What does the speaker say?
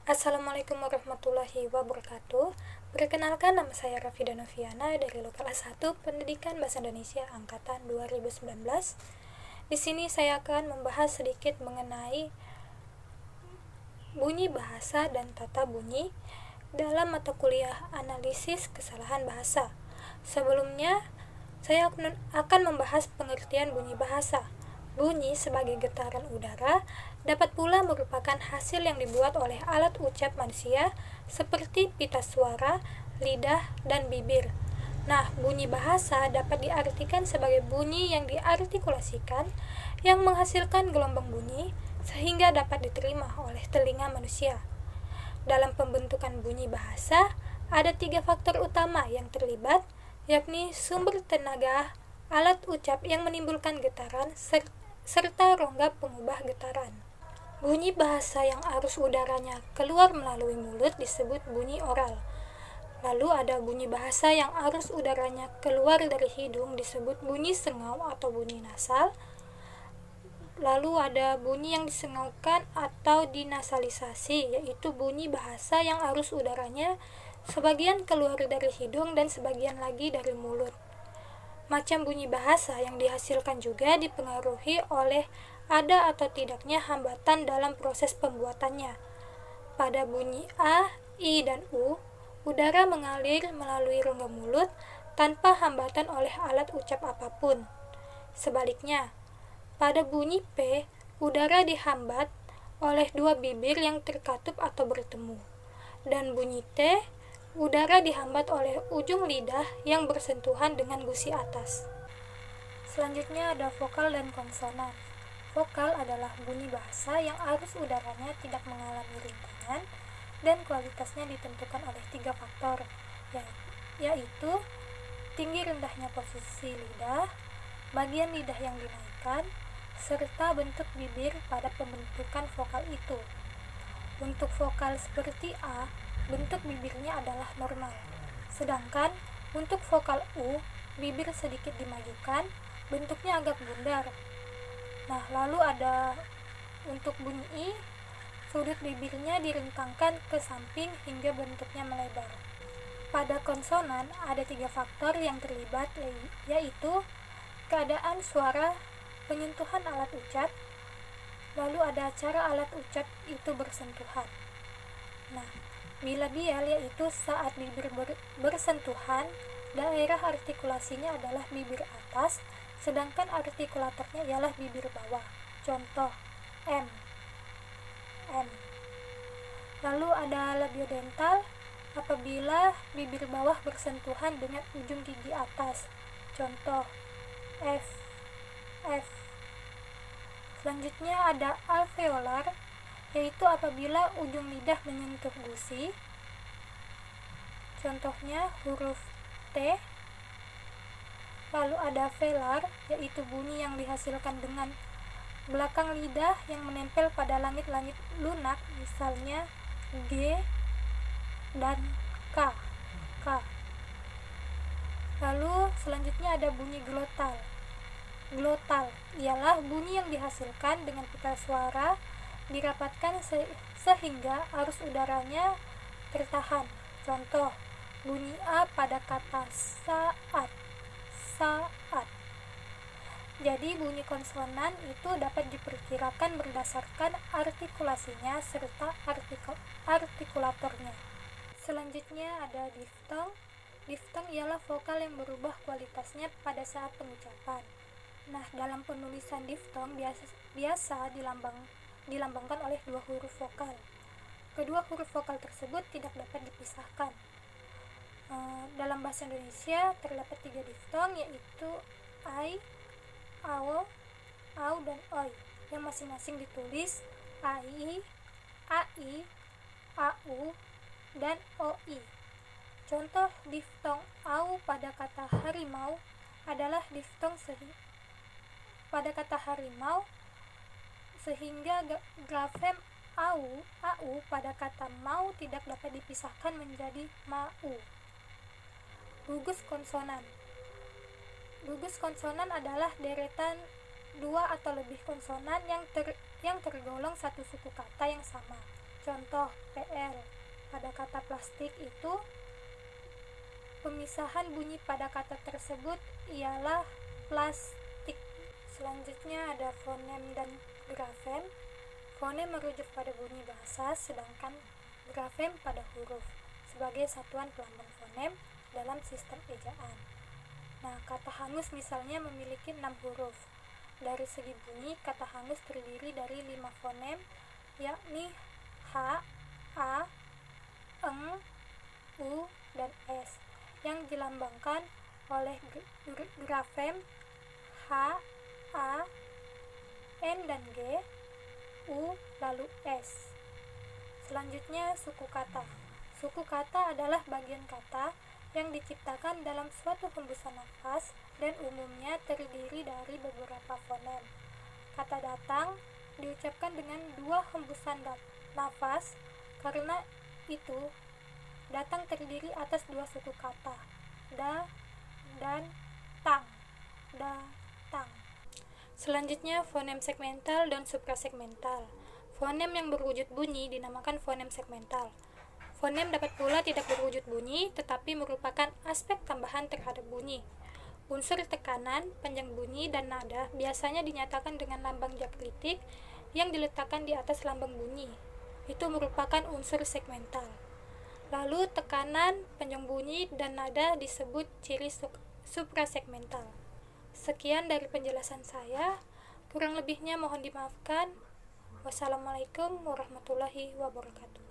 Assalamualaikum warahmatullahi wabarakatuh. Perkenalkan, nama saya Rafida Noviana dari Lokal A1 Pendidikan Bahasa Indonesia Angkatan 2019. Di sini saya akan membahas sedikit mengenai bunyi bahasa dan tata bunyi dalam mata kuliah analisis kesalahan bahasa. Sebelumnya, saya akan membahas pengertian bunyi bahasa. Bunyi sebagai getaran udara dapat pula merupakan hasil yang dibuat oleh alat ucap manusia seperti pita suara, lidah, dan bibir. Nah, bunyi bahasa dapat diartikan sebagai bunyi yang diartikulasikan yang menghasilkan gelombang bunyi sehingga dapat diterima oleh telinga manusia. Dalam pembentukan bunyi bahasa, ada 3 faktor utama yang terlibat, yakni sumber tenaga, alat ucap yang menimbulkan getaran, serta rongga pengubah getaran. Bunyi bahasa yang arus udaranya keluar melalui mulut disebut bunyi oral. Lalu ada bunyi bahasa yang arus udaranya keluar dari hidung disebut bunyi sengau atau bunyi nasal. Lalu ada bunyi yang disengaukan atau dinasalisasi, yaitu bunyi bahasa yang arus udaranya sebagian keluar dari hidung dan sebagian lagi dari mulut. Macam bunyi bahasa yang dihasilkan juga dipengaruhi oleh ada atau tidaknya hambatan dalam proses pembuatannya. Pada bunyi A, I, dan U, udara mengalir melalui rongga mulut tanpa hambatan oleh alat ucap apapun. Sebaliknya, pada bunyi P, udara dihambat oleh 2 bibir yang terkatup atau bertemu. Dan bunyi T, udara dihambat oleh ujung lidah yang bersentuhan dengan gusi atas. Selanjutnya ada vokal dan konsonan. Vokal adalah bunyi bahasa yang arus udaranya tidak mengalami rintangan dan kualitasnya ditentukan oleh 3 faktor, yaitu tinggi rendahnya posisi lidah, bagian lidah yang dinaikkan, serta bentuk bibir pada pembentukan vokal itu. Untuk vokal seperti A, bentuk bibirnya adalah normal. Sedangkan untuk vokal U, bibir sedikit dimajukan, bentuknya agak bundar. Nah, lalu ada untuk bunyi I, sudut bibirnya direntangkan ke samping hingga bentuknya melebar. Pada konsonan ada 3 faktor yang terlibat, yaitu keadaan suara, penyentuhan alat ucap, lalu ada cara alat ucap itu bersentuhan. Nah, bila bial yaitu saat bibir bersentuhan, daerah artikulasinya adalah bibir atas, sedangkan artikulatornya ialah bibir bawah. Contoh, M. Lalu ada labiodental apabila bibir bawah bersentuhan dengan ujung gigi atas. Contoh, F. Selanjutnya ada alveolar, yaitu apabila ujung lidah menyentuh gusi. Contohnya huruf T. Lalu ada velar, yaitu bunyi yang dihasilkan dengan belakang lidah yang menempel pada langit-langit lunak, misalnya G dan K. Lalu selanjutnya ada bunyi glotal. Glotal ialah bunyi yang dihasilkan dengan pita suara dirapatkan sehingga arus udaranya tertahan. Contoh, bunyi A pada kata saat. Jadi bunyi konsonan itu dapat diperkirakan berdasarkan artikulasinya serta artikulatornya. Selanjutnya ada diftong. Diftong ialah vokal yang berubah kualitasnya pada saat pengucapan. Nah, dalam penulisan diftong biasa dilambangkan oleh 2 huruf vokal. Kedua huruf vokal tersebut tidak dapat dipisahkan. Dalam bahasa Indonesia terdapat 3 diftong, yaitu ai, ao, dan oi, yang masing-masing ditulis ai, au, dan oi. Contoh diftong au pada kata harimau adalah diftong pada kata harimau, sehingga grafem au pada kata mau tidak dapat dipisahkan menjadi mau. Gugus konsonan. Gugus konsonan adalah deretan 2 atau lebih konsonan yang tergolong satu suku kata yang sama. Contoh PL pada kata plastik itu, pemisahan bunyi pada kata tersebut ialah plastik. Selanjutnya ada fonem dan grafem. Fonem merujuk pada bunyi bahasa, sedangkan grafem pada huruf sebagai satuan pelambang fonem dalam sistem ejaan. Nah, kata hangus misalnya memiliki 6 huruf. Dari segi bunyi, kata hangus terdiri dari 5 fonem, yakni H, A, Eng, U, dan S, yang dilambangkan oleh grafem H, A, N, dan G, U, lalu S. Selanjutnya, suku kata. Suku kata adalah bagian kata yang diciptakan dalam suatu hembusan nafas dan umumnya terdiri dari beberapa fonem. Kata datang diucapkan dengan 2 hembusan nafas, karena itu datang terdiri atas 2 suku kata, da dan tang. Datang. Selanjutnya, fonem segmental dan suprasegmental. Fonem yang berwujud bunyi dinamakan fonem segmental. Fonem dapat pula tidak berwujud bunyi, tetapi merupakan aspek tambahan terhadap bunyi. Unsur tekanan, panjang bunyi, dan nada biasanya dinyatakan dengan lambang diakritik yang diletakkan di atas lambang bunyi. Itu merupakan unsur segmental. Lalu tekanan, panjang bunyi, dan nada disebut ciri suprasegmental. Sekian dari penjelasan saya. Kurang lebihnya mohon dimaafkan. Wassalamualaikum warahmatullahi wabarakatuh.